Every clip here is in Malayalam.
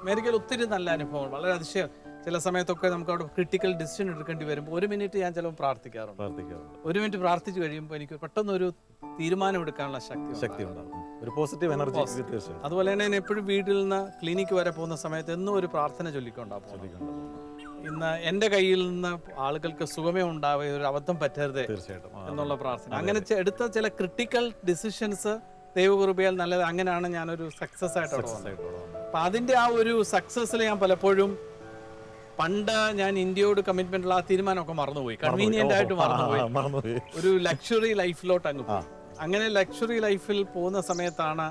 അമേരിക്കയിൽ ഒത്തിരി നല്ല അനുഭവങ്ങൾ, വളരെ അതിശയം. ചില സമയത്തൊക്കെ നമുക്ക് അവിടെ ക്രിട്ടിക്കൽ ഡിസിഷൻ എടുക്കേണ്ടി വരുമ്പോൾ 1 മിനിറ്റ് ഞാൻ ചിലപ്പോൾ പ്രാർത്ഥിക്കാറുണ്ട്. 1 മിനിറ്റ് പ്രാർത്ഥിച്ച് കഴിയുമ്പോൾ എനിക്ക് പെട്ടെന്നൊരു തീരുമാനം എടുക്കാനുള്ള ശക്തി ഉണ്ടാകും. ഒരു പോസിറ്റീവ് എനർജി. അതുപോലെ തന്നെ ഞാൻ എപ്പോഴും വീട്ടിൽ നിന്ന് ക്ലിനിക്ക് വരെ പോകുന്ന സമയത്ത് എന്നും ഒരു പ്രാർത്ഥന ചൊല്ലിക്കൊണ്ടാകും. ഇന്ന് എൻ്റെ കയ്യിൽ നിന്ന് ആളുകൾക്ക് സുഖമേ ഉണ്ടാവുക, ഒരു അബദ്ധം പറ്റരുത് എന്നുള്ള പ്രാർത്ഥന. അങ്ങനെ എടുത്ത ചില ക്രിട്ടിക്കൽ ഡിസിഷൻസ് ദൈവകൃപയാൽ നല്ലത്. അങ്ങനെയാണ് ഞാനൊരു സക്സസ് ആയിട്ട് അപ്പൊ അതിന്റെ ആ ഒരു സക്സസ്സിൽ ഞാൻ പലപ്പോഴും പണ്ട് ഞാൻ ഇന്ത്യയോട് കമ്മിറ്റ്മെന്റ് ഉള്ള ആ തീരുമാനമൊക്കെ മറന്നുപോയി, കൺവീനിയന്റ് ആയിട്ട് മറന്നുപോയി. ഒരു ലക്ഷറി ലൈഫിലോട്ട് അങ്ങ് പോയി. അങ്ങനെ ലക്ഷറി ലൈഫിൽ പോകുന്ന സമയത്താണ്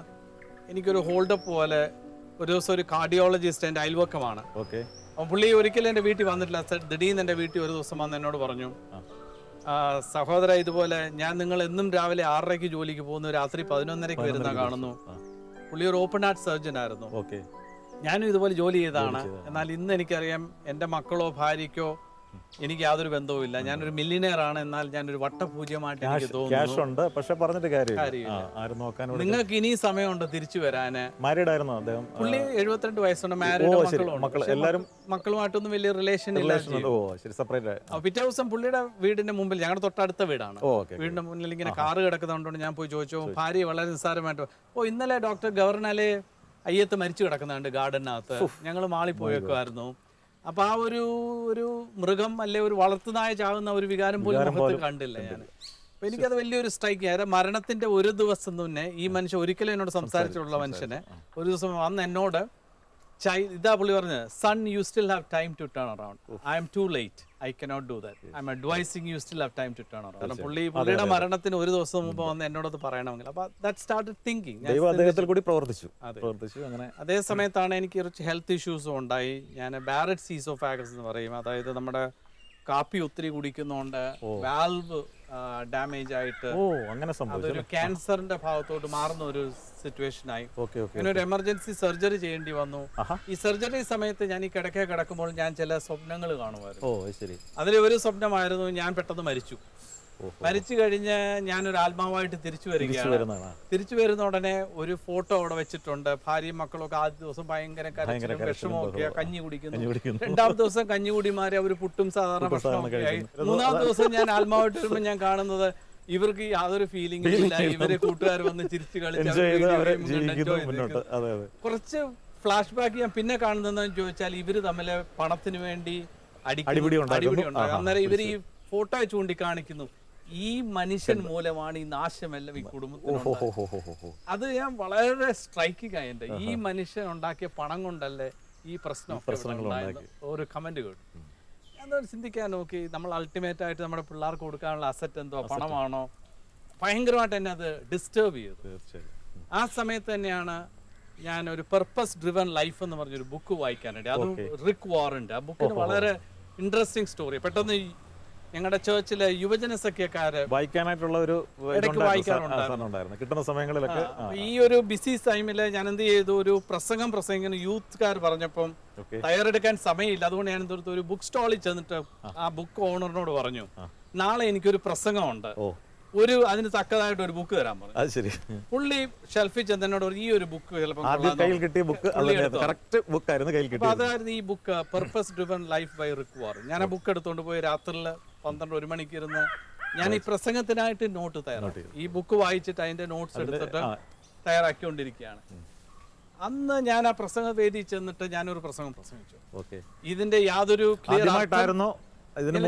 എനിക്കൊരു ഹോൾഡപ്പ് പോലെ ഒരു ദിവസം ഒരു കാർഡിയോളജിസ്റ്റ് എൻ്റെ അയൽവക്കമാണ്. അപ്പം പുള്ളി ഒരിക്കലും എൻ്റെ വീട്ടിൽ വന്നിട്ടില്ല. ദിടീന്ന് എൻ്റെ വീട്ടിൽ ഒരു ദിവസം വന്ന് എന്നോട് പറഞ്ഞു, സഹോദര, ഇതുപോലെ ഞാൻ നിങ്ങൾ എന്നും രാവിലെ 6:30 ജോലിക്ക് പോകുന്നു, രാത്രി 11:30 വരുന്ന കാണുന്നു. പുള്ളി ഒരു ഓപ്പൺ ഹാർട്ട് സർജൻ ആയിരുന്നു. ഞാനും ഇതുപോലെ ജോലി ചെയ്തതാണ്. എന്നാൽ ഇന്ന് എനിക്കറിയാം എൻ്റെ മക്കളോ ഭാര്യയ്ക്കോ എനിക്ക് യാതൊരു ബന്ധവുമില്ല. ഞാനൊരു മില്ലിയനെയർ ആണ്, എന്നാൽ ഞാനൊരു വട്ടപൂജ്യമായിട്ട് എനിക്ക് തോന്നുന്നു. നിങ്ങൾക്ക് ഇനി സമയമുണ്ട് തിരിച്ചു വരാന്. പുള്ളി 72 വയസ്സുണ്ട്, മാരീഡ്, മക്കളുമായിട്ടൊന്നും വലിയ റിലേഷൻ ഇല്ല. പിറ്റേ ദിവസം പുള്ളിയുടെ വീടിന്റെ മുമ്പിൽ, ഞങ്ങളുടെ തൊട്ടടുത്ത വീടാണ്, വീടിന്റെ മുന്നിൽ ഇങ്ങനെ കാറ് കിടക്കുന്നതുകൊണ്ട് ഞാൻ പോയി ചോദിച്ചു. ഭാര്യ വളരെ നിസ്സാരമായിട്ട്, ഇന്നലെ ഡോക്ടർ ഗവർണലെ അയ്യത്ത് മരിച്ചു കിടക്കുന്നുണ്ട് ഗാർഡനകത്ത്, ഞങ്ങൾ മാളിൽ പോയേക്കുമായിരുന്നു. അപ്പൊ ആ ഒരു മൃഗം അല്ലെ ഒരു വളർത്തുനായ ചാകുന്ന ഒരു വികാരം പോലും മുഖത്ത് കണ്ടില്ല ഞാൻ. അപ്പൊ എനിക്കത് വലിയൊരു സ്ട്രൈക്ക് ആയിരുന്നു. മരണത്തിന്റെ ഒരു ദിവസം മുന്നേ ഈ മനുഷ്യൻ, ഒരിക്കലും എന്നോട് സംസാരിച്ചിട്ടുള്ള മനുഷ്യനെ, ഒരു ദിവസം വന്ന് എന്നോട് ഇതാ പുള്ളി പറഞ്ഞത്, son you still have time to turn around, I'm too late, I cannot do that, I'm advising you still have time to turn around. കാരണം പുള്ളിയുടെ മരണത്തിന് ഒരു ദിവസം മുമ്പ് വന്ന് എന്നോടത് പറയണമെങ്കിൽ. അപ്പൊ ദാറ്റ് സ്റ്റാർട്ടഡ് തിങ്കിങ്. അതേ സമയത്താണ് എനിക്ക് കുറച്ച് ഹെൽത്ത് ഇഷ്യൂസും ഉണ്ടായി. ഞാൻ ബാരറ്റ് സീസോഫാഗസ് എന്ന് പറയും, അതായത് നമ്മുടെ കാപ്പി ഒത്തിരി കുടിക്കുന്നോണ്ട് വാൽവ് ഡാമേജ് ആയിട്ട് അതൊരു ക്യാൻസറിന്റെ ഭാഗത്തോട്ട് മാറുന്ന ഒരു സിറ്റുവേഷൻ ആയി. അങ്ങനെ ഒരു എമർജൻസി സർജറി ചെയ്യേണ്ടി വന്നു. ഈ സർജറി സമയത്ത് ഞാൻ ഈ കിടക്കുമ്പോൾ ഞാൻ ചില സ്വപ്നങ്ങൾ കാണുമായിരുന്നു. അതിൽ ഒരു സ്വപ്നമായിരുന്നു, ഞാൻ പെട്ടെന്ന് മരിച്ചു കഴിഞ്ഞ് ഞാനൊരു ആത്മാവായിട്ട് തിരിച്ചു വരികയാണ്. തിരിച്ചു വരുന്ന ഉടനെ ഒരു ഫോട്ടോ അവിടെ വെച്ചിട്ടുണ്ട്. ഭാര്യയും മക്കളൊക്കെ ആദ്യ ദിവസം ഭയങ്കര വിഷമമൊക്കെ, കഞ്ഞി കുടിക്കുന്നു. രണ്ടാമത്തെ ദിവസം കഞ്ഞികുടിമാരെ അവർ പുട്ടും സാധാരണ ഭക്ഷണമൊക്കെ ആയി. മൂന്നാമത്തെ ദിവസം ഞാൻ ആത്മാവായിട്ട് വരുമ്പോൾ ഞാൻ കാണുന്നത് ഇവർക്ക് യാതൊരു ഫീലിംഗ് ഇല്ല. ഇവരെ കൂട്ടുകാർ വന്ന് ചിരിച്ചു കളിച്ച് കുറച്ച് ഫ്ലാഷ് ബാക്ക് ഞാൻ പിന്നെ കാണുന്നതെന്ന് ചോദിച്ചാൽ, ഇവര് തമ്മില് പണത്തിന് വേണ്ടി അടിപിടി ഉണ്ടാകും. അന്നേരം ഇവർ ഈ ഫോട്ടോ ചൂണ്ടിക്കാണിക്കുന്നു, ഈ മനുഷ്യൻ മൂലമാണ് ഈ നാശമെല്ലാം ഈ കുടുംബത്തിന്. അത് ഞാൻ വളരെ സ്ട്രൈക്കിംഗ് ആയിട്ട്, ഈ മനുഷ്യൻ ഉണ്ടാക്കിയ പണം കൊണ്ടല്ലേ ഈ പ്രശ്നം ഒരു കമന്റ് കേട്ടു. ഞാൻ ചിന്തിക്കാൻ നോക്കി, നമ്മൾ അൾട്ടിമേറ്റ് ആയിട്ട് നമ്മുടെ പിള്ളേർക്ക് കൊടുക്കാനുള്ള അസറ്റ് എന്തോ പണമാണോ? ഭയങ്കരമായിട്ട് എന്നെ അത് ഡിസ്റ്റർബ് ചെയ്തു. ആ സമയത്ത് തന്നെയാണ് ഞാൻ ഒരു പെർപ്പസ് ഡ്രിവൻ ലൈഫ് എന്ന് പറഞ്ഞൊരു ബുക്ക് വായിക്കാനുണ്ട്. അതും റിക് വാറന്റ്. ആ ബുക്കിന് വളരെ ഇൻട്രസ്റ്റിംഗ് സ്റ്റോറി. പെട്ടെന്ന് ഞങ്ങളുടെ ചേർച്ചിലെ യുവജന സഖ്യക്കാര് വായിക്കാനായിട്ടുള്ള ഒരു കിട്ടുന്ന സമയങ്ങളിലൊക്കെ ഈ ഒരു ബിസി ടൈമില് ഞാൻ എന്ത് ചെയ്തു, ഒരു പ്രസംഗിക്കുന്ന യൂത്തുകാർ പറഞ്ഞപ്പം തയ്യാറെടുക്കാൻ സമയമില്ല. അതുകൊണ്ട് ഞാൻ എന്തെടുത്തു, ഒരു ബുക്ക് സ്റ്റാളിൽ ചെന്നിട്ട് ആ ബുക്ക് ഓണറിനോട് പറഞ്ഞു, നാളെ എനിക്കൊരു പ്രസംഗമുണ്ട്, അതിന് തക്കതായിട്ട് ഒരു ബുക്ക് തരാൻ പറഞ്ഞു. പുള്ളി ഷെൽഫിൽ ചെന്നോട് ഈ ഒരു ബുക്ക് ചിലപ്പോൾ അതായിരുന്നു ഈ book, purpose driven life by Rick Warren. ഞാൻ ആ ബുക്ക് എടുത്തോണ്ട് പോയി രാത്രിയിൽ 12-1 മണിക്ക് ഇരുന്ന് ഞാൻ ഈ പ്രസംഗത്തിനായിട്ട് നോട്ട് തയ്യാറാക്കി. ഈ ബുക്ക് വായിച്ചിട്ട് അതിന്റെ നോട്ട്സ് എടുത്തിട്ട് തയ്യാറാക്കിക്കൊണ്ടിരിക്കുകയാണ്. അന്ന് ഞാൻ ആ പ്രസംഗ വേദി ചെന്നിട്ട് ഞാനൊരു പ്രസംഗം പ്രസംഗിച്ചു. ഇതിന്റെ യാതൊരു ക്ലിയർ ആയിട്ടായിരുന്നോ?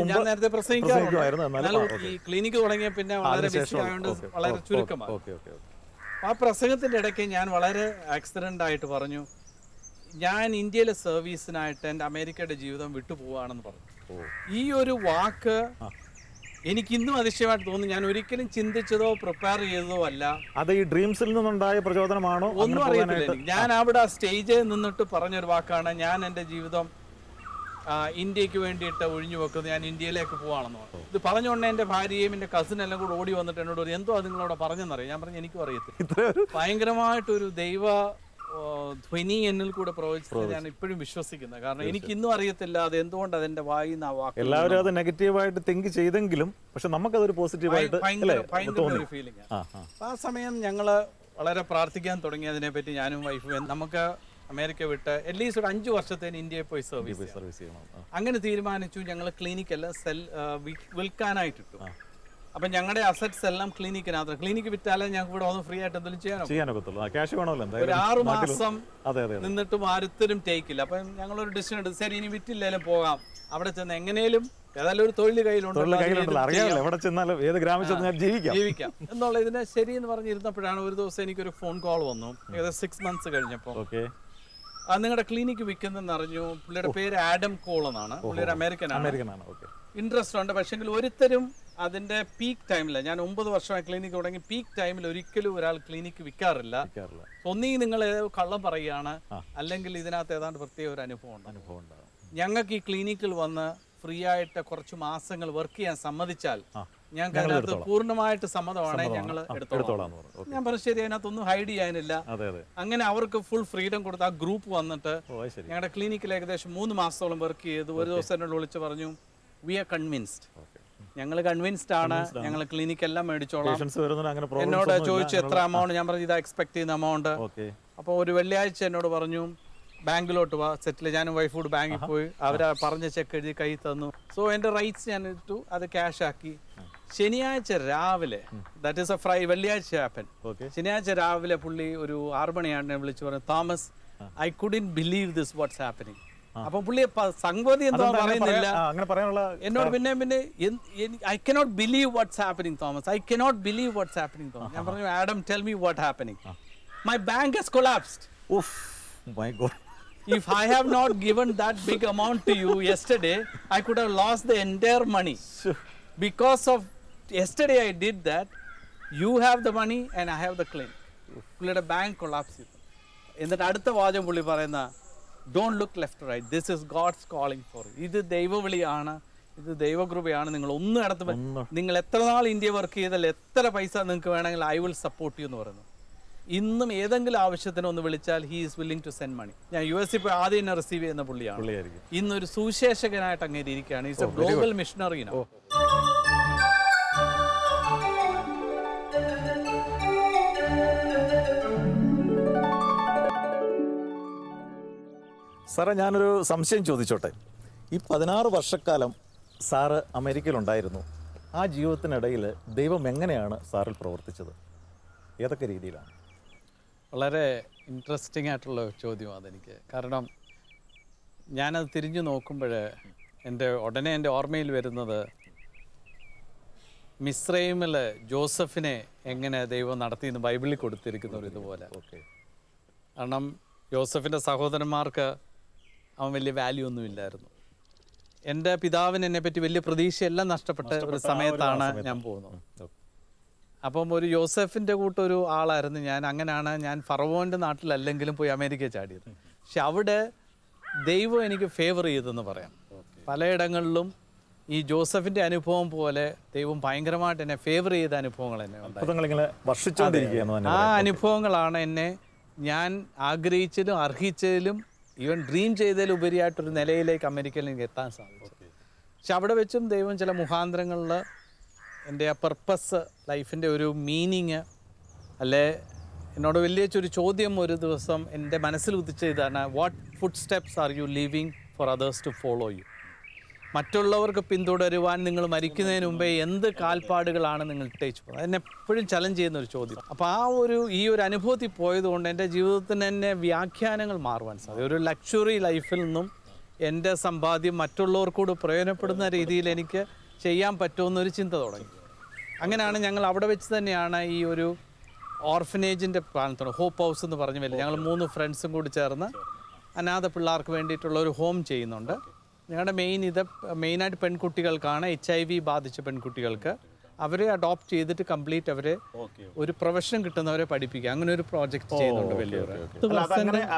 ഞാൻ നേരത്തെ പ്രസംഗിക്കാറുണ്ട്. ഈ ക്ലിനിക്ക് തുടങ്ങിയ പിന്നെ വളരെ ബിസി ആയതുകൊണ്ട് വളരെ ചുരുക്കമാണ്. ആ പ്രസംഗത്തിന്റെ ഇടയ്ക്ക് ഞാൻ വളരെ ആക്സിഡന്റ് ആയിട്ട് പറഞ്ഞു, ഞാൻ ഇന്ത്യയിലെ സർവീസിനായിട്ട് എൻ്റെ അമേരിക്കയുടെ ജീവിതം വിട്ടുപോവാണെന്ന് പറഞ്ഞു. ഈ ഒരു വാക്ക് എനിക്ക് ഇന്നും അതിശയമായിട്ട് തോന്നുന്നു. ഞാൻ ഒരിക്കലും ചിന്തിച്ചതോ പ്രിപ്പയർ ചെയ്തതോ അല്ല. അത് ഈ ഡ്രീംസിൽ നിന്നുണ്ടായ പ്രചോദനമാണോ? ഒന്നും അറിയത്തില്ല. ഞാൻ അവിടെ സ്റ്റേജിൽ നിന്നിട്ട് പറഞ്ഞൊരു വാക്കാണ്, ഞാൻ എൻ്റെ ജീവിതം ഇന്ത്യക്ക് വേണ്ടിയിട്ട് ഒഴിഞ്ഞു വെക്കുന്നത്, ഞാൻ ഇന്ത്യയിലേക്ക് പോവാണെന്ന് പറഞ്ഞു. ഇത് പറഞ്ഞുകൊണ്ട് എൻ്റെ ഭാര്യയും എൻ്റെ കസിൻ എല്ലാം കൂടെ ഓടി വന്നിട്ട് എന്നോട് ഒരു എന്തോ അത് നിങ്ങളോട് പറഞ്ഞെന്നറിയാം. ഞാൻ പറഞ്ഞു, എനിക്കും അറിയത്തില്ല. ഭയങ്കരമായിട്ടൊരു ദൈവ ധ്വനി എന്നിൽ കൂടെ പ്രവചിച്ചത് ഞാൻ ഇപ്പോഴും വിശ്വസിക്കുന്നത്. കാരണം എനിക്ക് ഇന്നും അറിയത്തില്ല അത് എന്തുകൊണ്ട് അതെന്റെ വായിന്ന് ആ വാക്ക്. എല്ലാവരും അത് നെഗറ്റീവായിട്ട് തിങ്ക് ചെയ്തെങ്കിലും പക്ഷെ നമുക്കതൊരു പോസിറ്റീവായിട്ട് ഒരു ഫീലിംഗ്. ആ സമയം ഞങ്ങള് വളരെ പ്രാർത്ഥിക്കാൻ തുടങ്ങി അതിനെപ്പറ്റി, ഞാനും വൈഫും. നമുക്ക് അമേരിക്ക വിട്ട് അറ്റ്ലീസ്റ്റ് ഒരു 5 വർഷത്തേന് ഇന്ത്യയിൽ പോയി സർവീസ് ചെയ്യണം. അങ്ങനെ തീരുമാനിച്ചു. ഞങ്ങൾ ക്ലിനിക്കെല്ലാം വിൽക്കാനായിട്ടിട്ടു. അപ്പം ഞങ്ങളുടെ അസറ്റ്സ് എല്ലാം ക്ലിനിക്കിനകത്ത്. ക്ലിനിക്ക് വിറ്റാലേ ഞങ്ങൾക്ക് ഇവിടെ വന്ന് ഫ്രീ ആയിട്ട് എന്തെങ്കിലും ചെയ്യാനൊക്കത്തുള്ളൂ. ക്യാഷ് വേണമല്ലോ. ഒരു 6 മാസം നിന്നിട്ടും ആരുത്തരും ടേക്കില്ല. അപ്പം ഞങ്ങളൊരു ഡിസിഷൻ എടുത്തു, ശരി ഇനി വിറ്റില്ലേലും പോകാം, അവിടെ ചെന്ന് എങ്ങനെയും ഏതായാലും ഒരു തൊഴിൽ കയ്യിലുണ്ടല്ലോ, ജീവിക്കാം എന്നുള്ള ഇതിനെ ശരി എന്ന് പറഞ്ഞിരുന്നപ്പോഴാണ് ഒരു ദിവസം എനിക്കൊരു ഫോൺ കോൾ വന്നു. ഏകദേശം 6 months കഴിഞ്ഞപ്പോൾ, നിങ്ങളുടെ ക്ലിനിക്ക് വിൽക്കുന്നെന്ന് അറിഞ്ഞു. പുള്ളിയുടെ പേര് ആഡം കോൾ എന്നാണ്. പുള്ളി ഒരു അമേരിക്കനാണ്. ഇൻട്രസ്റ്റ് ഉണ്ട്. പക്ഷെങ്കിൽ ഒരുത്തരും അതിന്റെ പീക്ക് ടൈമില്ല. ഞാൻ 9 വർഷമായി ക്ലിനിക്ക് തുടങ്ങി. പീക്ക് ടൈമിൽ ഒരിക്കലും ഒരാൾ ക്ലിനിക്ക് വിൽക്കാറില്ല. ഒന്നീ നിങ്ങൾ കള്ളം പറയുകയാണ്, അല്ലെങ്കിൽ ഇതിനകത്ത് ഏതാണ്ട് പ്രത്യേക ഒരു അനുഭവം ഉണ്ട്. ഞങ്ങൾക്ക് ഈ ക്ലിനിക്കിൽ വന്ന് ഫ്രീ ആയിട്ട് കുറച്ച് മാസങ്ങൾ വർക്ക് ചെയ്യാൻ സമ്മതിച്ചാൽ ഞങ്ങൾക്ക് അതിനകത്ത് പൂർണ്ണമായിട്ട് സമ്മതമാണെങ്കിൽ ഞങ്ങൾ എടുത്തോളാം. ഞാൻ പറഞ്ഞു ശരി, അതിനകത്തൊന്നും ഹൈഡ് ചെയ്യാനില്ല. അങ്ങനെ അവർക്ക് ഫുൾ ഫ്രീഡം കൊടുത്ത് ആ ഗ്രൂപ്പ് വന്നിട്ട് ഞങ്ങളുടെ ക്ലിനിക്കിൽ ഏകദേശം 3 മാസത്തോളം വർക്ക് ചെയ്തു. ഒരു ദിവസം എന്നോട് വിളിച്ച് പറഞ്ഞു, വി ആർ കൺവിൻസ്ഡ്, ഞങ്ങൾ കൺവിൻസ്ഡ് ആണ്, ഞങ്ങൾ ക്ലിനിക്ക് എല്ലാം മേടിച്ചോളാം. എന്നോട് ചോദിച്ചു എത്ര എമൗണ്ട്. ഞാൻ പറഞ്ഞു ഇതാ എക്സ്പെക്ട് ചെയ്യുന്ന എമൗണ്ട്. അപ്പോൾ ഒരു വെള്ളിയാഴ്ച എന്നോട് പറഞ്ഞു ബാങ്കിലോട്ട് വാ, സെറ്റിൽ. ഞാനും വൈഫോട് ബാങ്കിൽ പോയി. അവർ പറഞ്ഞ ചെക്ക് എഴുതി കൈ തന്നു. സോ എൻ്റെ റൈറ്റ്സ് ഞാൻ ഇട്ടു, അത് ക്യാഷ് ആക്കി. ശനിയാഴ്ച രാവിലെ, ദാറ്റ് ഈസ് എ വെള്ളിയാഴ്ച ഹാപ്പൻ. ശനിയാഴ്ച രാവിലെ പുള്ളി ഒരു 6 മണിയാണ് എന്നെ വിളിച്ചു പറഞ്ഞു, Thomas I couldn't believe this what's happening. അപ്പൊ പുള്ളി സംഗതി എന്താ പറയുന്നില്ല എന്നോട്. പിന്നെ I cannot believe what's happening Thomas, I cannot believe what's happening Thomas. ഞാൻ പറഞ്ഞു Adam tell me what happening. My bank has collapsed. My God. If I have not given that big amount to you yesterday, I could have lost the entire money. Because of yesterday I did that. You have the money and I have the claim. പുള്ളിയുടെ ബാങ്ക് കൊളാപ്സ് ചെയ്തു. എന്നിട്ട് അടുത്ത വാചകം പുള്ളി പറയുന്ന, don't look left right, this is God's calling for. ഇത് ദൈവവിളിയാണ്, ഇത് ദൈവകൃപയാണ്. നിങ്ങൾ ഒന്നും ഇടത്ത്, നിങ്ങൾ എത്ര നാൾ ഇന്ത്യ വർക്ക് ചെയ്താൽ എത്ര പൈസ നിങ്ങൾക്ക് വേണമെങ്കിൽ ഐ വിൽ സപ്പോർട്ട് യു എന്ന് പറയുന്നു. ഇന്നും ഏതെങ്കിലും ആവശ്യത്തിന് ഒന്ന് വിളിച്ചാൽ he is willing to send money. ഞാൻ US ഇപ്പോൾ ആദ്യം എന്നെ റിസീവ് ചെയ്യുന്ന പുള്ളിയാണ്. ഇന്നൊരു സുശേഷകനായിട്ട് അങ്ങനെ ഇരിക്കുകയാണ്. Is A global missionary. സാറേ, ഞാനൊരു സംശയം ചോദിച്ചോട്ടെ. ഈ 16 വർഷക്കാലം സാറ് അമേരിക്കയിലുണ്ടായിരുന്നു. ആ ജീവിതത്തിനിടയിൽ ദൈവം എങ്ങനെയാണ് സാറിൽ പ്രവർത്തിച്ചത്? ഏതൊക്കെ രീതിയിലാണ്? വളരെ ഇൻട്രസ്റ്റിംഗ് ആയിട്ടുള്ള ചോദ്യമാണ് അതെനിക്ക്. കാരണം ഞാനത് തിരിഞ്ഞു നോക്കുമ്പോൾ ഉടനെ എൻ്റെ ഓർമ്മയിൽ വരുന്നത് മിസ്രൈമിൽ ജോസഫിനെ എങ്ങനെ ദൈവം നടത്തിയെന്ന് ബൈബിളിൽ കൊടുത്തിരിക്കുന്ന ഒരു ഇതുപോലെ. കാരണം ജോസഫിൻ്റെ സഹോദരന്മാർക്ക് അവൻ വലിയ വാല്യൂ ഒന്നുമില്ലായിരുന്നു. എൻ്റെ പിതാവിന് എന്നെപ്പറ്റി വലിയ പ്രതീക്ഷയെല്ലാം നഷ്ടപ്പെട്ട ഒരു സമയത്താണ് ഞാൻ പോകുന്നത്. അപ്പം ഒരു യോസഫിൻ്റെ കൂട്ടൊരു ആളായിരുന്നു ഞാൻ. അങ്ങനെയാണ് ഞാൻ ഫറവോൻ്റെ നാട്ടിലല്ലെങ്കിലും പോയി അമേരിക്ക ചാടിയത്. പക്ഷെ അവിടെ ദൈവം എനിക്ക് ഫേവർ ചെയ്തെന്ന് പറയാം. പലയിടങ്ങളിലും ഈ ജോസഫിൻ്റെ അനുഭവം പോലെ ദൈവം ഭയങ്കരമായിട്ട് എന്നെ ഫേവർ ചെയ്ത അനുഭവങ്ങൾ എന്നെ ഉണ്ടായി. ആ അനുഭവങ്ങളാണ് എന്നെ ഞാൻ ആഗ്രഹിച്ചതിലും അർഹിച്ചതിലും ഈവൻ ഡ്രീം ചെയ്തതിലും ഉപരിയായിട്ടൊരു നിലയിലേക്ക് അമേരിക്കയിൽ എനിക്ക് എത്താൻ സാധിച്ചു. പക്ഷെ അവിടെ വെച്ചും ദൈവം ചില മുഖാന്തരങ്ങളിൽ എൻ്റെ ആ പർപ്പസ്, ലൈഫിൻ്റെ ഒരു മീനിങ്, അല്ലെ എന്നോട് വലിയ ഒരു ചോദ്യം ഒരു ദിവസം എൻ്റെ മനസ്സിൽ ഉദിച്ച ഇതാണ്, what foot steps are you leaving for others to follow you? മറ്റുള്ളവർക്ക് പിന്തുടരുവാൻ നിങ്ങൾ മരിക്കുന്നതിന് മുമ്പേ എന്ത് കാൽപ്പാടുകളാണ് നിങ്ങൾ ഇട്ടേച്ചു പോകുന്നത്? എന്നെ എപ്പോഴും ചലഞ്ച് ചെയ്യുന്നൊരു ചോദ്യം. അപ്പോൾ ഈ ഒരു അനുഭവത്തിൽ പോയതുകൊണ്ട് എൻ്റെ ജീവിതത്തിന് തന്നെ വ്യാഖ്യാനങ്ങൾ മാറുവാൻ സാധിക്കും. ഒരു ലക്ഷറി ലൈഫിൽ നിന്നും എൻ്റെ സമ്പാദ്യം മറ്റുള്ളവർക്കൂട് പ്രയോജനപ്പെടുന്ന രീതിയിൽ എനിക്ക് ചെയ്യാൻ പറ്റുമെന്നൊരു ചിന്ത തുടങ്ങി. അങ്ങനെയാണ് ഞങ്ങൾ അവിടെ വെച്ച് തന്നെയാണ് ഈ ഒരു ഓർഫനേജിൻ്റെ പ്ലാൻ ഹോപ്പ് ഹൗസ് എന്ന് പറഞ്ഞ വലിയ ഞങ്ങൾ 3 ഫ്രണ്ട്സും കൂടി ചേർന്ന് അനാഥ പിള്ളേർക്ക് വേണ്ടിയിട്ടുള്ള ഒരു ഹോം ചെയ്യുന്നുണ്ട്. ഞങ്ങളുടെ മെയിനായിട്ട് പെൺകുട്ടികൾക്കാണ്. HIV ബാധിച്ച പെൺകുട്ടികൾക്ക് അവരെ അഡോപ്റ്റ് ചെയ്തിട്ട് കംപ്ലീറ്റ് അവരെ ഒരു പ്രൊഫഷൻ കിട്ടുന്നവരെ പഠിപ്പിക്കുക. അങ്ങനെ ഒരു പ്രോജക്റ്റ് ചെയ്യുന്നുണ്ട് വലിയൊരു.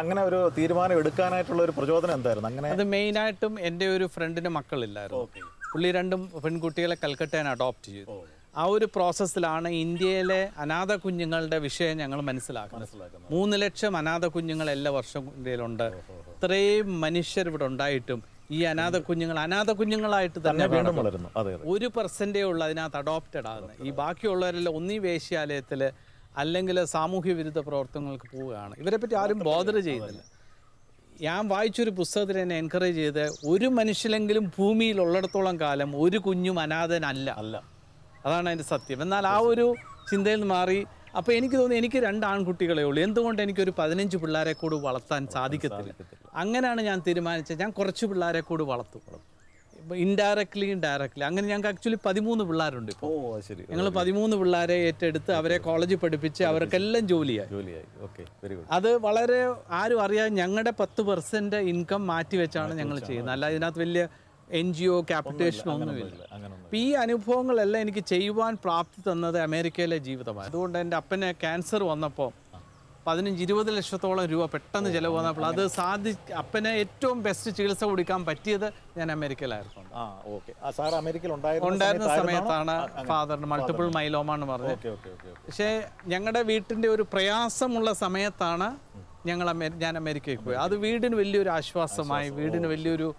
അങ്ങനെ ഒരു തീരുമാനം എടുക്കാനായിട്ടുള്ള ഒരു പ്രചോദനം എന്തായിരുന്നു? അങ്ങനെ അത് മെയിനായിട്ടും എൻ്റെ ഒരു ഫ്രണ്ടിന് മക്കളില്ലായിരുന്നു. പുള്ളി 2 പെൺകുട്ടികളെ കൽക്കട്ടയിൽ അഡോപ്റ്റ് ചെയ്തു. ആ ഒരു പ്രോസസ്സിലാണ് ഇന്ത്യയിലെ അനാഥ കുഞ്ഞുങ്ങളുടെ വിഷയം ഞങ്ങൾ മനസ്സിലാക്കുന്നത്. 3 ലക്ഷം അനാഥ കുഞ്ഞുങ്ങൾ എല്ലാ വർഷം ഇന്ത്യയിലുണ്ട്. ഇത്രയും മനുഷ്യർ ഇവിടെ ഉണ്ടായിട്ടും ഈ അനാഥ കുഞ്ഞുങ്ങളായിട്ട് തന്നെ 1% ഉള്ളു അതിനകത്ത് അഡോപ്റ്റഡ് ആകുന്നത്. ഈ ബാക്കിയുള്ളവരെല്ലാം ഒന്നീ വേശ്യാലയത്തിൽ അല്ലെങ്കിൽ സാമൂഹ്യ വിരുദ്ധ പ്രവർത്തനങ്ങൾക്ക് പോവുകയാണ്. ഇവരെ പറ്റി ആരും ബോധർ ചെയ്യുന്നില്ല. ഞാൻ വായിച്ചൊരു പുസ്തകത്തിൽ എന്നെ എൻകറേജ് ചെയ്ത് ഒരു മനുഷ്യനെങ്കിലും ഭൂമിയിലുള്ളിടത്തോളം കാലം ഒരു കുഞ്ഞും അനാഥനല്ല. അതാണ് അതിൻ്റെ സത്യം. എന്നാൽ ആ ഒരു ചിന്തയിൽ നിന്ന് മാറി അപ്പോൾ എനിക്ക് തോന്നി എനിക്ക് 2 ആൺകുട്ടികളേ ഉള്ളൂ, എന്തുകൊണ്ട് എനിക്കൊരു 15 പിള്ളേരെ കൂടി വളർത്താൻ സാധിക്കത്തില്ല. അങ്ങനെയാണ് ഞാൻ തീരുമാനിച്ചത്, ഞാൻ കുറച്ച് പിള്ളേരെ കൂടി വളർത്തും, ഇൻഡയറക്ട്ലി ഡയറക്ട്ലി. അങ്ങനെ ഞങ്ങൾക്ക് ആക്ച്വലി 13 പിള്ളേരുണ്ട് ഇപ്പോൾ. ഞങ്ങൾ 13 പിള്ളേരെ ഏറ്റെടുത്ത് അവരെ കോളേജിൽ പഠിപ്പിച്ച് അവർക്കെല്ലാം ജോലിയായി. അത് വളരെ ആരും അറിയാതെ ഞങ്ങളുടെ 10% ഇൻകം മാറ്റി വെച്ചാണ് ഞങ്ങൾ ചെയ്യുന്നത്. അല്ല ഇതിനകത്ത് വലിയ NGO ക്യാപിറ്റേഷനോ ഒന്നുമില്ല. അപ്പോൾ ഈ അനുഭവങ്ങളെല്ലാം എനിക്ക് ചെയ്യുവാൻ പ്രാപ്തി തന്നത് അമേരിക്കയിലെ ജീവിതമാണ്. അതുകൊണ്ട് എൻ്റെ അപ്പന് ക്യാൻസർ വന്നപ്പോൾ 15-20 ലക്ഷത്തോളം രൂപ പെട്ടെന്ന് ചിലവ് വന്നപ്പോൾ അത് അപ്പന് ഏറ്റവും ബെസ്റ്റ് ചികിത്സ കൊടുക്കാൻ പറ്റിയത് ഞാൻ അമേരിക്കയിലായിരുന്നു. ഉണ്ടായിരുന്ന സമയത്താണ് ഫാദറിന് മൾട്ടിപ്പിൾ മൈലോമ എന്ന് പറഞ്ഞത്. പക്ഷേ ഞങ്ങളുടെ വീട്ടിൻ്റെ ഒരു പ്രയാസമുള്ള സമയത്താണ് ഞാൻ അമേരിക്കയിൽ പോയി. അത് വീടിന് വലിയൊരു ആശ്വാസമായി, വീടിന് വലിയൊരു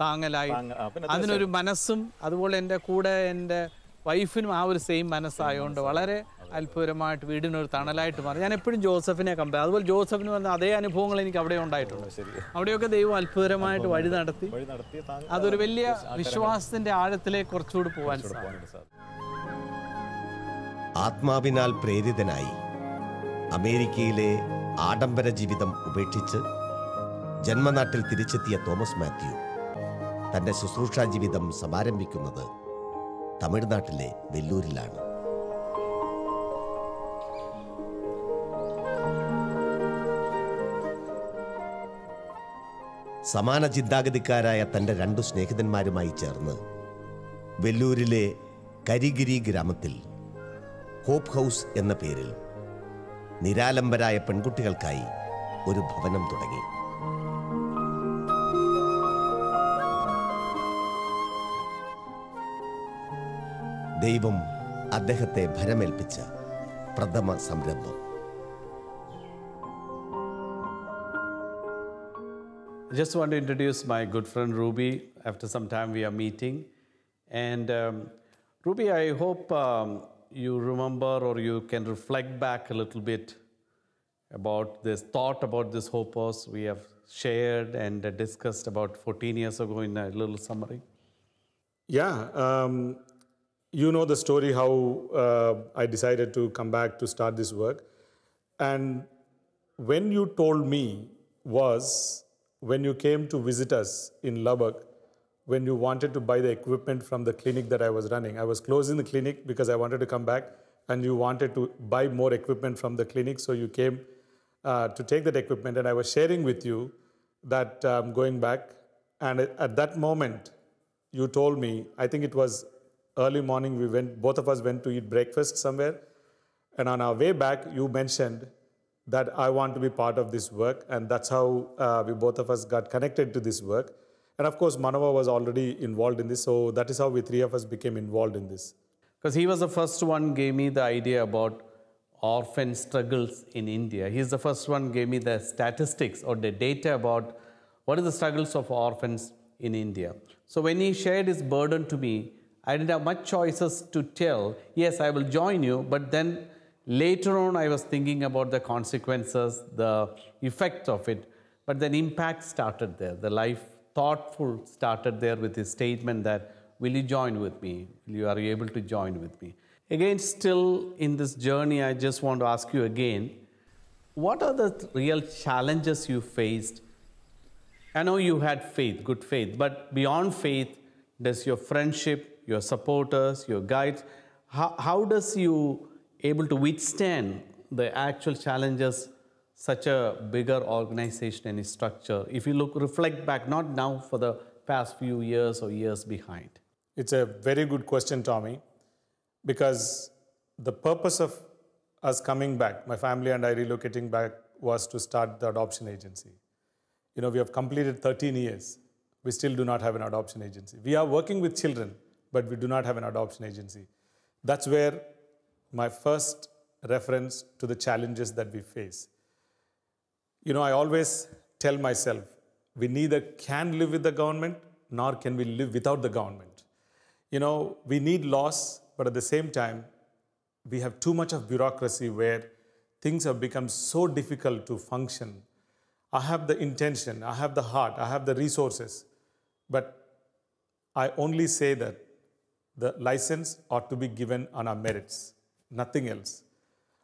താങ്ങലായി, അതിനൊരു മനസ്സും. അതുപോലെ എൻ്റെ കൂടെ എൻ്റെ വൈഫിനും ആ ഒരു സെയിം മനസ്സായതുകൊണ്ട് വളരെ അത്ഭുതമായിട്ട് വീടിനൊരു തണലായിട്ട് മാറി. ഞാൻ എപ്പോഴും ജോസഫിനെ കമ്പയർ, അതുപോലെ ജോസഫിന് വന്ന അതേ അനുഭവങ്ങൾ എനിക്ക് അവിടെ ഉണ്ടായിട്ടുണ്ട്. അവിടെയൊക്കെ ദൈവം അത്ഭുതമായിട്ട് വഴി നടത്തി. അതൊരു വലിയ വിശ്വാസത്തിന്റെ ആഴത്തിലേക്ക് കുറച്ചുകൂടി പോകാൻ സാധിക്കും. ആത്മാവിനാൽ പ്രേരിതനായി അമേരിക്കയിലെ ആഡംബര ജീവിതം ഉപേക്ഷിച്ച് ജന്മനാട്ടിൽ തിരിച്ചെത്തിയ തോമസ് മാത്യു തൻ്റെ ശുശ്രൂഷാ ജീവിതം സമാരംഭിക്കുന്നത് തമിഴ്നാട്ടിലെ വെല്ലൂരിലാണ്. സമാന ചിന്താഗതിക്കാരായ തൻ്റെ 2 സ്നേഹിതന്മാരുമായി ചേർന്ന് വെല്ലൂരിലെ കരിഗിരി ഗ്രാമത്തിൽ ഹോപ്പ് ഹൗസ് എന്ന പേരിൽ നിരാലംബരായ പെൺകുട്ടികൾക്കായി ഒരു ഭവനം തുടങ്ങി. ദൈവം അദ്ദേഹത്തെ ഭരമേൽപ്പിച്ച പ്രഥമ സംരംഭം. I just want to introduce my good friend Ruby. After some time we are meeting. And Ruby, I hope you remember or you can reflect back a little bit about this thought about this Hope House we have shared and discussed about 14 years ago in a little summary. Yeah. You know the story how I decided to come back to start this work. And when you told me was when you came to visit us in Lubbock, when you wanted to buy the equipment from the clinic that I was running. I was closing the clinic because I wanted to come back, and you wanted to buy more equipment from the clinic, so you came to take that equipment, and I was sharing with you that I'm going back. And at that moment, you told me, I think it was early morning, both of us went to eat breakfast somewhere. And on our way back, you mentioned that I want to be part of this work. And that's how we both of us got connected to this work. And of course, Manava was already involved in this. So that is how we 3 of us became involved in this. Because he was the first one gave me the idea about orphan struggles in India. He's the first one gave me the statistics or the data about what are the struggles of orphans in India. So when he shared his burden to me, I didn't have much choices to tell, yes, I will join you. But then later on, I was thinking about the consequences, the effect of it. But then impact started there. The life thoughtful started there with his statement that, will you join with me? You are able to join with me. Again, still in this journey, I just want to ask you again, what are the real challenges you faced? I know you had faith, good faith, but beyond faith, does your friendship, your supporters, your guides, how does you able to withstand the actual challenges such a bigger organization and structure? If you reflect back, not now, for the past few years or years behind. It's a very good question, Tommy, because the purpose of us coming back, my family and I relocating back, was to start the adoption agency. You know, we have completed 13 years. We still do not have an adoption agency. We are working with children, but we do not have an adoption agency. That's where my first reference to the challenges that we face. You know, I always tell myself, we neither can live with the government, nor can we live without the government. You know, we need laws, but at the same time, we have too much of bureaucracy where things have become so difficult to function. I have the intention, I have the heart, I have the resources, but I only say that the license ought to be given on our merits, nothing else.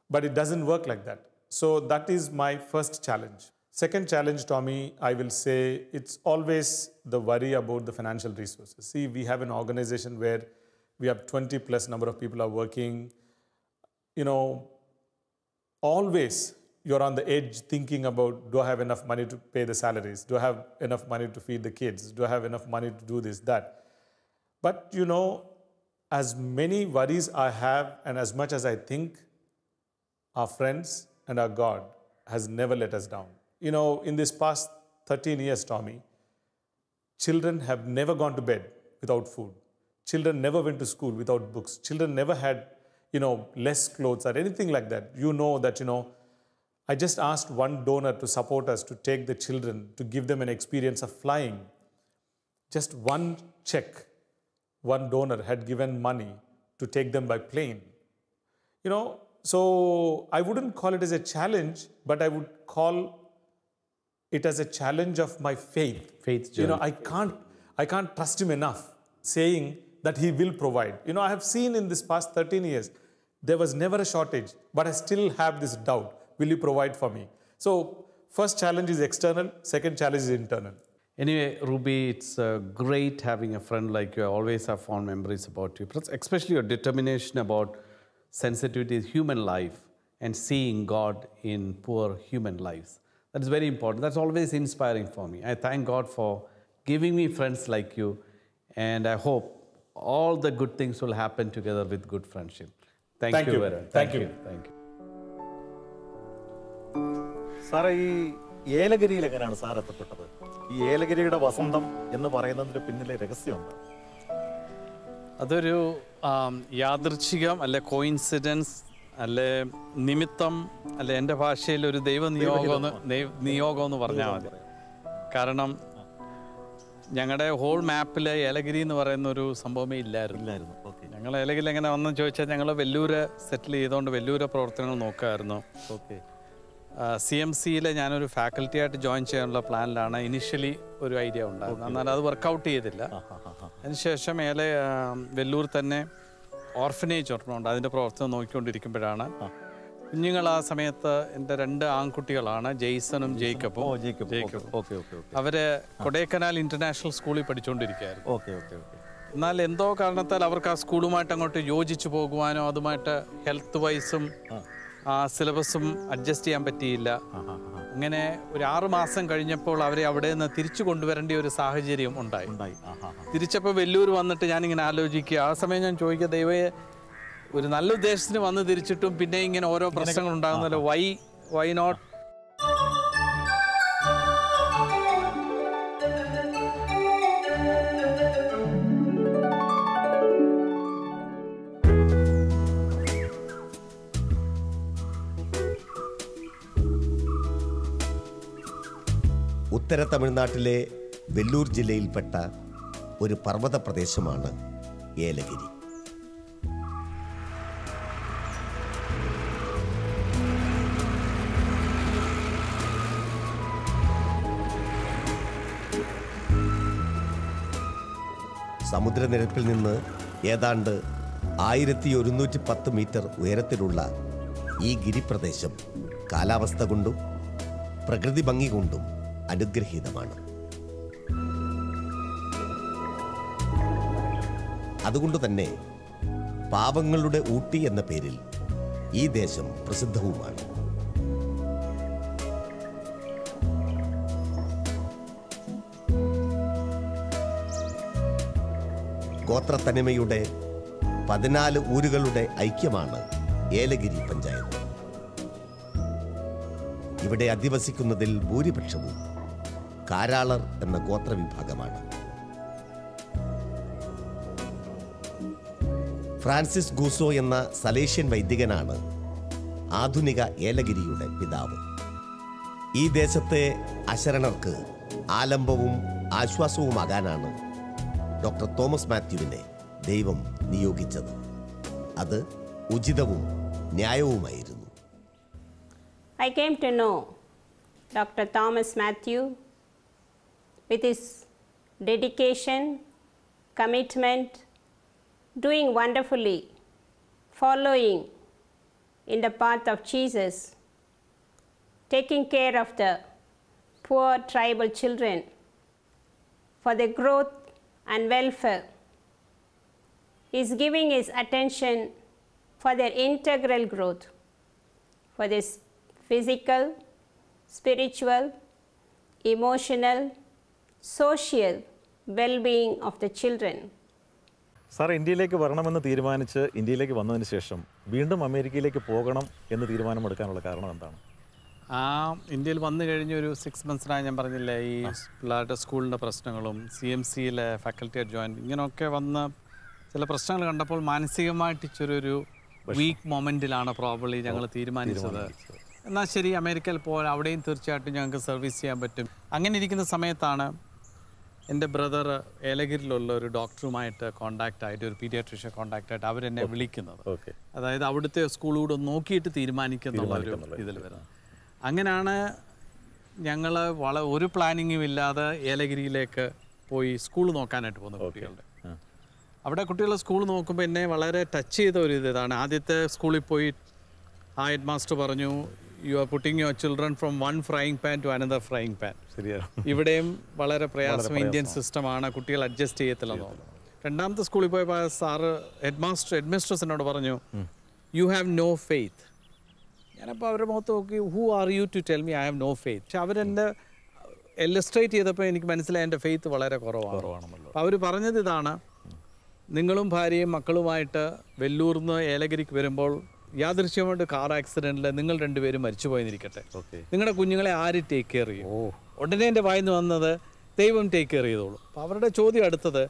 But it doesn't work like that. So that is my first challenge. Second challenge, Tommy, I will say it's always the worry about the financial resources. See, we have an organization where we have 20 plus number of people are working. You know, always you're on the edge thinking about, do I have enough money to pay the salaries? Do I have enough money to feed the kids? Do I have enough money to do this, that? But, you know, as many worries I have and as much as I think, our friends and our God has never let us down. You know, in this past 13 years, Tommy, children have never gone to bed without food. Children never went to school without books. Children never had, you know, less clothes or anything like that. You know that, you know, I just asked one donor to support us to take the children, to give them an experience of flying. Just one check, one donor had given money to take them by plane. You know, so I wouldn't call it as a challenge, but I would call it as a challenge of my faith. Faith journey. You know, I can't trust him enough, saying that he will provide. You know, I have seen in this past 13 years, there was never a shortage, but I still have this doubt. Will you provide for me? So first challenge is external, second challenge is internal. Anyway, Ruby, it's great having a friend like you. I always have fond memories about you, especially your determination about sensitivity to human life and seeing God in poor human lives. That is very important. That's always inspiring for me. I thank God for giving me friends like you, and I hope all the good things will happen together with good friendship. Thank you, Varun. Thank you. Thank you. സാറേ, ഈ ഏലഗിരിയിൽ എങ്ങനെയാണ് സാർ എത്തപ്പെട്ടത്? ഈ ഏലഗിരിയുടെ വസന്തം എന്ന് പറയുന്നതിന് പിന്നിലെ രഹസ്യമുണ്ട്. അതൊരു യാദൃച്ഛികം അല്ലെ കോയിൻസിഡൻസ് അല്ലെ നിമിത്തം അല്ലെ എൻ്റെ ഭാഷയിൽ ഒരു നിയോഗം എന്ന് പറഞ്ഞാൽ മതി. കാരണം ഞങ്ങളുടെ ഹോൾ മാപ്പിൽ ഏലഗിരി എന്ന് പറയുന്ന ഒരു സംഭവമേ ഇല്ലായിരുന്നു. ഞങ്ങൾ ഏലഗിരി എങ്ങനെ വന്നെന്ന് ചോദിച്ചാൽ ഞങ്ങൾ വെല്ലൂര് സെറ്റിൽ ചെയ്തുകൊണ്ട് വെല്ലൂര് പ്രവർത്തനങ്ങൾ നോക്കുമായിരുന്നു. CMCയിൽ ഞാനൊരു ഫാക്കൽറ്റി ആയിട്ട് ജോയിൻ ചെയ്യാനുള്ള പ്ലാനിലാണ് ഇനിഷ്യലി ഒരു ഐഡിയ ഉണ്ടായിരുന്നത്. എന്നാൽ അത് വർക്കൗട്ട് ചെയ്തില്ല. അതിനുശേഷം വെല്ലൂർ തന്നെ ഓർഫനേജ് ഒരെണ്ണമുണ്ട്, അതിൻ്റെ പ്രവർത്തനം നോക്കിക്കൊണ്ടിരിക്കുമ്പോഴാണ് കുഞ്ഞുങ്ങൾ ആ സമയത്ത് എൻ്റെ 2 ആൺകുട്ടികളാണ്, ജെയ്സണും ജേക്കബും. അവര് കൊടൈക്കനാൽ ഇന്റർനാഷണൽ സ്കൂളിൽ പഠിച്ചുകൊണ്ടിരിക്കുകയായിരുന്നു. എന്നാൽ എന്തോ കാരണത്താൽ അവർക്ക് ആ സ്കൂളുമായിട്ട് അങ്ങോട്ട് യോജിച്ചു പോകുവാനോ അതുമായിട്ട് ഹെൽത്ത് വൈസും സിലബസും അഡ്ജസ്റ്റ് ചെയ്യാൻ പറ്റിയില്ല. അങ്ങനെ ഒരു 6 മാസം കഴിഞ്ഞപ്പോൾ അവരെ അവിടെ നിന്ന് തിരിച്ചു കൊണ്ടുവരേണ്ട ഒരു സാഹചര്യം ഉണ്ടായി. തിരിച്ചപ്പോൾ വെല്ലൂർ വന്നിട്ട് ഞാനിങ്ങനെ ആലോചിക്കുക, ആ സമയം ഞാൻ ചോദിക്കുക, ദൈവമേ, ഒരു നല്ല ഉദ്ദേശത്തിന് വന്ന് തിരിച്ചിട്ടും പിന്നെ ഇങ്ങനെ ഓരോ പ്രശ്നങ്ങൾ ഉണ്ടാകുന്നല്ലോ, വൈ നോട്ട്? ഉത്തര തമിഴ്നാട്ടിലെ വെല്ലൂർ ജില്ലയിൽപ്പെട്ട ഒരു പർവ്വത പ്രദേശമാണ് ഏലഗിരി. സമുദ്രനിരപ്പിൽ നിന്ന് ഏതാണ്ട് 1110 മീറ്റർ ഉയരത്തിലുള്ള ഈ ഗിരിപ്രദേശം കാലാവസ്ഥ കൊണ്ടും പ്രകൃതി ഭംഗി കൊണ്ടും അനുഗ്രഹീതമാണ്. അതുകൊണ്ട് തന്നെ പാവങ്ങളുടെ ഊട്ടി എന്ന പേരിൽ ഈ ദേശം പ്രസിദ്ധവുമാണ്. ഗോത്രത്തനിമയുടെ 14 ഊരുകളുടെ ഐക്യമാണ് ഏലഗിരി പഞ്ചായത്ത്. ഇവിടെ അധിവസിക്കുന്നതിൽ ഭൂരിപക്ഷവും കാരാളർ എന്ന ഗോത്രവിഭാഗമാണ്. ഫ്രാൻസിസ് ഗൂസോ എന്ന സലേഷ്യൻ വൈദികനാണ് ആധുനിക ഏലഗിരിയുടെ പിതാവ്. ഈ ദേശത്തെ അശരണർക്ക് ആലംബവും ആശ്വാസവുമാകാനാണ് ഡോക്ടർ തോമസ് മാത്യുവിനെ ദൈവം നിയോഗിച്ചത്. അത് ഉചിതവും ന്യായവുമായിരുന്നു. I came to know Dr. Thomas Matthew, with his dedication, commitment, doing wonderfully, following in the path of Jesus, taking care of the poor tribal children for their growth and welfare. He is giving his attention for their integral growth, for their physical, spiritual, emotional, social well-being of the children. Sir ഇന്ത്യയിലേക്ക് വരണമെന്ന് തീരുമാനിച്ച് ഇന്ത്യയിലേക്ക് വന്നതിന് ശേഷം വീണ്ടും അമേരിക്കയിലേക്ക് പോകണം എന്ന് തീരുമാനമെടുക്കാനുള്ള കാരണം എന്താണ്? ഇന്ത്യയിൽ വന്നു കഴിഞ്ഞ ഒരു 6 മന്ത്സിനായി ഞാൻ പറഞ്ഞില്ലേ, ഈ പിള്ളേരുടെ സ്കൂളിൻ്റെ പ്രശ്നങ്ങളും CMCയിലെ ഫാക്കൽറ്റി അഡ്ജോയിൻറ്റ് ഇങ്ങനെയൊക്കെ വന്ന് ചില പ്രശ്നങ്ങൾ കണ്ടപ്പോൾ മാനസികമായിട്ട് ഇച്ചൊരു വീക്ക് മൊമെൻറ്റിലാണ് പ്രോബ്ലി ഞങ്ങൾ തീരുമാനിച്ചത്. എന്നാൽ ശരി, അമേരിക്കയിൽ പോയാൽ അവിടെയും തീർച്ചയായിട്ടും ഞങ്ങൾക്ക് സർവീസ് ചെയ്യാൻ പറ്റും. അങ്ങനെ ഇരിക്കുന്ന സമയത്താണ് എൻ്റെ ബ്രദർ ഏലഗിരിയിലുള്ള ഒരു ഡോക്ടറുമായിട്ട് കോൺടാക്റ്റ് ആയിട്ട്, ഒരു പീഡിയാട്രീഷ്യൻ കോൺടാക്റ്റ് ആയിട്ട് അവരെന്നെ വിളിക്കുന്നത്. അതായത് അവിടുത്തെ സ്കൂളുകൂടെ നോക്കിയിട്ട് തീരുമാനിക്കുന്നുള്ള ഒരു ഇതിൽ വരുന്നത്. അങ്ങനെയാണ് ഞങ്ങൾ ഒരു പ്ലാനിങ്ങും ഇല്ലാതെ ഏലഗിരിയിലേക്ക് പോയി സ്കൂൾ നോക്കാനായിട്ട് പോകുന്ന കുട്ടികളുടെ. അവിടെ കുട്ടികളുടെ സ്കൂൾ നോക്കുമ്പോൾ എന്നെ വളരെ ടച്ച് ചെയ്ത ഒരു ഇതാണ്. ആദ്യത്തെ സ്കൂളിൽ പോയി ആ ഹെഡ് മാസ്റ്റർ പറഞ്ഞു, you are putting your children from one frying pan to another frying pan. ഇവിടെയും വളരെ പ്രയാസം, ഇന്ത്യൻ സിസ്റ്റമാണ്, കുട്ടികൾ അഡ്ജസ്റ്റ് ചെയ്യത്തില്ലെന്ന് തോന്നുന്നു. രണ്ടാമത്തെ സ്കൂളിൽ പോയപ്പോൾ സാറ് ഹെഡ് എന്നോട് പറഞ്ഞു, യു ഹാവ് നോ ഫെയ്ത്ത്. ഞാനപ്പോൾ അവരുടെ മുഖത്ത് നോക്കി, who are you to tell me I have no faith. പക്ഷെ അവരെന്നെ ഇല്ലസ്ട്രേറ്റ് ചെയ്തപ്പോൾ എനിക്ക് മനസ്സിലായി എൻ്റെ ഫെയ്ത്ത് വളരെ കുറവാണെന്നല്ലോ. അപ്പോൾ അവർ പറഞ്ഞത് ഇതാണ്, നിങ്ങളും ഭാര്യയും മക്കളുമായിട്ട് വെല്ലൂർന്ന് ഏലഗിരിക്ക് വരുമ്പോൾ യാദൃശ്യമായിട്ട് കാർ ആക്സിഡൻറ്റിൽ നിങ്ങൾ രണ്ടുപേരും മരിച്ചു പോയെന്നിരിക്കട്ടെ, നിങ്ങളുടെ കുഞ്ഞുങ്ങളെ ആര് ടേക്ക് കെയർ ചെയ്യും? ഉടനെ എൻ്റെ വായിന്ന് വന്നത്, ദൈവം ടേക്ക് കെയർ ചെയ്തോളൂ. അപ്പോൾ അവരുടെ ചോദ്യം അടുത്തത്,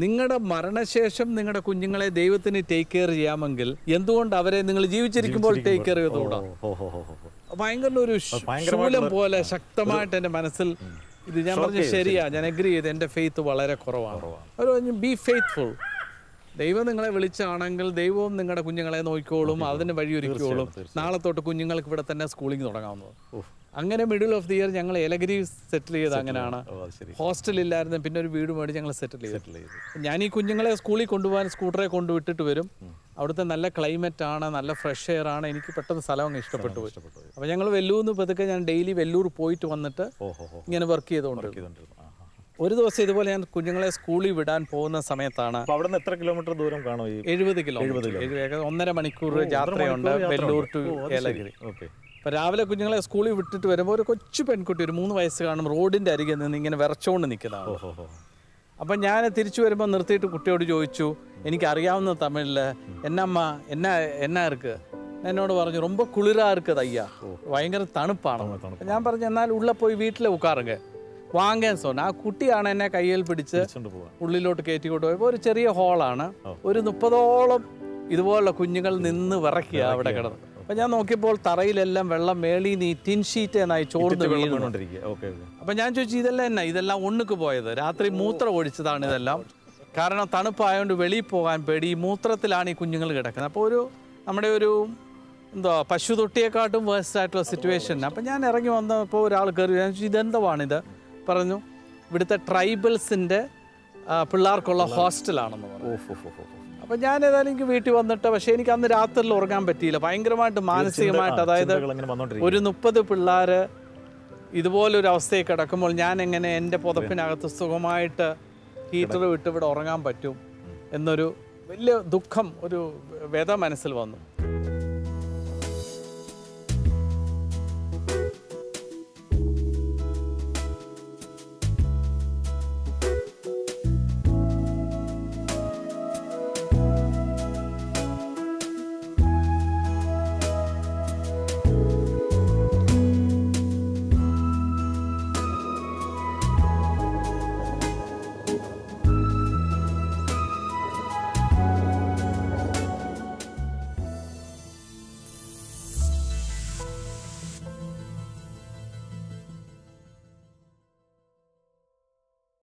നിങ്ങളുടെ മരണശേഷം നിങ്ങളുടെ കുഞ്ഞുങ്ങളെ ദൈവത്തിന് ടേക്ക് കെയർ ചെയ്യാമെങ്കിൽ എന്തുകൊണ്ട് അവരെ നിങ്ങൾ ജീവിച്ചിരിക്കുമ്പോൾ ടേക്ക് കെയർ ചെയ്തോളാം? ഭയങ്കര ഒരു ശൂലം പോലെ ശക്തമായിട്ട് എൻ്റെ മനസ്സിൽ ഇത് ഞാൻ പറഞ്ഞു, ശരിയാ, ഞാൻ അഗ്രി ചെയ്ത്, എൻ്റെ ഫെയ്ത്ത് വളരെ കുറവാണ്. അവർ പറഞ്ഞു, ബി ഫെയ്ത്ത്ഫുൾ. ദൈവം നിങ്ങളെ വിളിച്ചാണെങ്കിൽ ദൈവവും നിങ്ങളുടെ കുഞ്ഞുങ്ങളെ നോക്കിക്കോളും, അതിന് വഴിയൊരുക്കോളും. നാളെ തൊട്ട് കുഞ്ഞുങ്ങൾക്ക് ഇവിടെ തന്നെ സ്കൂളിംഗ് തുടങ്ങാവുന്നത്. അങ്ങനെ മിഡിൽ ഓഫ് ദി ഇയർ ഞങ്ങൾ ഏലഗിരി സെറ്റിൽ ചെയ്ത്. അങ്ങനെയാണ്, ഹോസ്റ്റലില്ലായിരുന്നു, പിന്നെ ഒരു വീട് മേടിച്ച് ഞങ്ങൾ സെറ്റിൽ ചെയ്തു. ഞാൻ ഈ കുഞ്ഞുങ്ങളെ സ്കൂളിൽ കൊണ്ടുപോകാൻ സ്കൂട്ടറെ കൊണ്ടുവിട്ടിട്ട് വരും. അവിടുത്തെ നല്ല ക്ലൈമറ്റ് ആണ്, നല്ല ഫ്രഷ് എയർ ആണ്. എനിക്ക് പെട്ടെന്ന് സ്ഥലം അങ്ങ് ഇഷ്ടപ്പെട്ടു പോയി. അപ്പോൾ ഞങ്ങൾ വെല്ലൂർന്ന് പതുക്കെ ഞാൻ ഡെയിലി വെല്ലൂർ പോയിട്ട് വന്നിട്ട് ഇങ്ങനെ വർക്ക് ചെയ്തുകൊണ്ട് ഒരു ദിവസം ഇതുപോലെ ഞാൻ കുഞ്ഞുങ്ങളെ സ്കൂളിൽ വിടാൻ പോകുന്ന സമയത്താണ്. അവിടെ നിന്ന് എത്ര കിലോമീറ്റർ ദൂരം കാണും? 70 കിലോമീറ്റർ, 1.5 മണിക്കൂർ യാത്രയുണ്ട് വെല്ലൂർ ടു ഏലഗിരി. അപ്പോൾ രാവിലെ കുഞ്ഞുങ്ങളെ സ്കൂളിൽ വിട്ടിട്ട് വരുമ്പോൾ ഒരു കൊച്ചു പെൺകുട്ടി, ഒരു 3 വയസ്സ് കാണും, റോഡിൻ്റെ അരികെ നിന്ന് ഇങ്ങനെ വിറച്ചുകൊണ്ട് നിൽക്കുന്നതാണ്. അപ്പം ഞാൻ തിരിച്ചു വരുമ്പോൾ നിർത്തിയിട്ട് കുട്ടിയോട് ചോദിച്ചു, എനിക്കറിയാവുന്ന തമിഴിൽ, എന്നമ്മ എന്നാ ഇருக்கு? എന്നോട് പറഞ്ഞു, ரொம்ப കുളിരാ இருக்குது ஐயா, ഭയങ്കര തണുപ്പാണ്. ഞാൻ പറഞ്ഞു, എന്നാൽ ഉള്ളിൽ പോയി വീട്ടിൽ ഉക്കാറുങ്ക വാങ്ങാൻ സോന. ആ കുട്ടിയാണ് എന്നെ കയ്യിൽ പിടിച്ച് ഉള്ളിലോട്ട് കയറ്റി കൊണ്ടുപോയപ്പോൾ ഒരു ചെറിയ ഹോളാണ്, ഒരു 30ഓളം ഇതുപോലുള്ള കുഞ്ഞുങ്ങൾ നിന്ന് വിറയ്ക്കുക അവിടെ കിടന്ന്. അപ്പം ഞാൻ നോക്കിയപ്പോൾ തറയിലെല്ലാം വെള്ളം മേളി നീ ടിൻ ഷീറ്റ് എന്നായി ചോർന്ന് വീണുകൊണ്ടിരിക്കുക. അപ്പം ഞാൻ ചോദിച്ചു, ഇതെല്ലാം ഒണ്ണുക്ക് പോയത്, രാത്രി മൂത്രം ഒഴിച്ചതാണ് ഇതെല്ലാം. കാരണം തണുപ്പായതുകൊണ്ട് വെളിയിൽ പോകാൻ പേടി, ഈ മൂത്രത്തിലാണ് ഈ കുഞ്ഞുങ്ങൾ കിടക്കുന്നത്. അപ്പോൾ നമ്മുടെ ഒരു പശു തൊട്ടിയെക്കാട്ടും വേഴ്സ്റ്റ് ആയിട്ടുള്ള സിറ്റുവേഷൻ. അപ്പം ഞാൻ ഇറങ്ങി വന്നപ്പോൾ ഒരാൾ കയറി, ഞാൻ ചോദിച്ചു, ഇതെന്തുവാണിത്? പറഞ്ഞു, ഇവിടുത്തെ ട്രൈബൽസിൻ്റെ പിള്ളേർക്കുള്ള ഹോസ്റ്റലാണെന്ന് പറഞ്ഞു. അപ്പം ഞാൻ ഏതായാലും എനിക്ക് വീട്ടിൽ വന്നിട്ട്, പക്ഷേ എനിക്ക് അന്ന് രാത്രിയിൽ ഉറങ്ങാൻ പറ്റിയില്ല, ഭയങ്കരമായിട്ട് മാനസികമായിട്ട്. അതായത് ഒരു 30 പിള്ളേർ ഇതുപോലൊരു അവസ്ഥയിൽ കിടക്കുമ്പോൾ ഞാൻ എങ്ങനെ എൻ്റെ പുതപ്പിനകത്ത് സുഖമായിട്ട് ഹീറ്റർ വിട്ട് ഇവിടെ ഉറങ്ങാൻ പറ്റും എന്നൊരു വലിയ ദുഃഖം, ഒരു വ്യത മനസ്സിൽ വന്നു.